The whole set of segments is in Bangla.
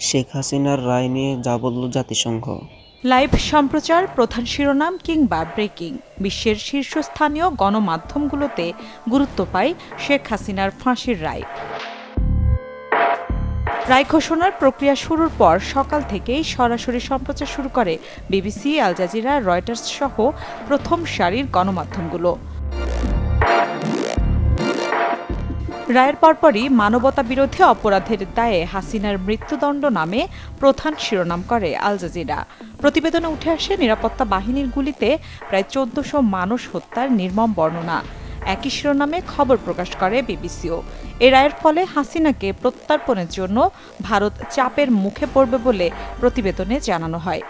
শেখ হাসিনার রায় নিয়ে যা বলল জাতিসংঘ। লাইভ সম্প্রচার, প্রধান শিরোনাম কিংবা ব্রেকিং, বিশ্বের শীর্ষস্থানীয় গণমাধ্যমগুলোতে গুরুত্ব পায় শেখ হাসিনার ফাঁসির রায়। রায় ঘোষণার প্রক্রিয়া শুরুর পর সকাল থেকেই সরাসরি সম্প্রচার শুরু করে বিবিসি, আল জাজিরা, রয়টার্স সহ প্রথম সারির গণমাধ্যমগুলো। রায়ের পরপরই মানবতা বিরোধী অপরাধের দায়ে হাসিনার মৃত্যুদণ্ড নামে প্রধান শিরোনাম করে আল জাজিরা। প্রতিবেদনে উঠে আসে নিরাপত্তা বাহিনীর গুলিতে প্রায় ১৪০০ মানুষ হত্যার নির্মম বর্ণনা। একই শিরোনামে খবর প্রকাশ করে বিবিসিও। এ রায়ের ফলে হাসিনাকে প্রত্যর্পণের জন্য ভারত চাপের মুখে পড়বে বলে প্রতিবেদনে জানানো হয়।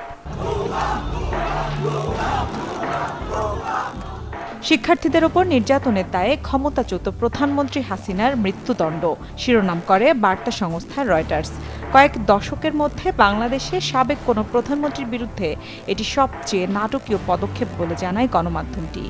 শিক্ষার্থীদের ওপর নির্যাতনের দায়ে ক্ষমতাচ্যুত প্রধানমন্ত্রী হাসিনার মৃত্যুদণ্ড শিরোনাম করে বার্তা সংস্থা রয়টার্স। কয়েক দশকের মধ্যে বাংলাদেশে সাবেক কোনো প্রধানমন্ত্রীর বিরুদ্ধে এটি সবচেয়ে নাটকীয় পদক্ষেপ বলে জানায় গণমাধ্যমটি।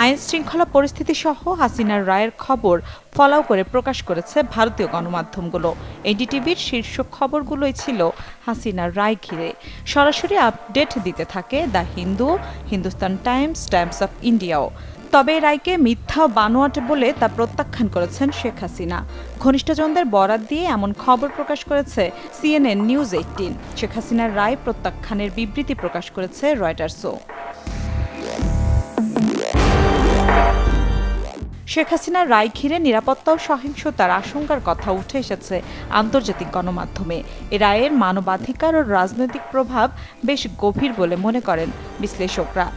আইন শৃঙ্খলা পরিস্থিতি সহ হাসিনার রায়ের খবর ফলাও করে প্রকাশ করেছে ভারতীয় গণমাধ্যমগুলো। এনডিটিভির শীর্ষ খবরগুলোই ছিল হাসিনার রায় ঘিরে। সরাসরি আপডেট দিতে থাকে the Hindu, Hindustan Times, Times of ইন্ডিয়াও। তবে এই রায়কে মিথ্যা বানোয়াট বলে তা প্রত্যাখ্যান করেছেন শেখ হাসিনা। ঘনিষ্ঠজনদের বরাত দিয়ে এমন খবর প্রকাশ করেছে CNN নিউজ 18। শেখ হাসিনার রায় প্রত্যাখ্যানের বিবৃতি প্রকাশ করেছে রয়টার্সও। শেখ হাসিনার রায় ঘিরে নিরাপত্তা ও সহিংসতার আশঙ্কার কথা উঠে এসেছে আন্তর্জাতিক গণমাধ্যমে। এ রায়ের মানবাধিকার ও রাজনৈতিক প্রভাব বেশ গভীর বলে মনে করেন বিশ্লেষকরা।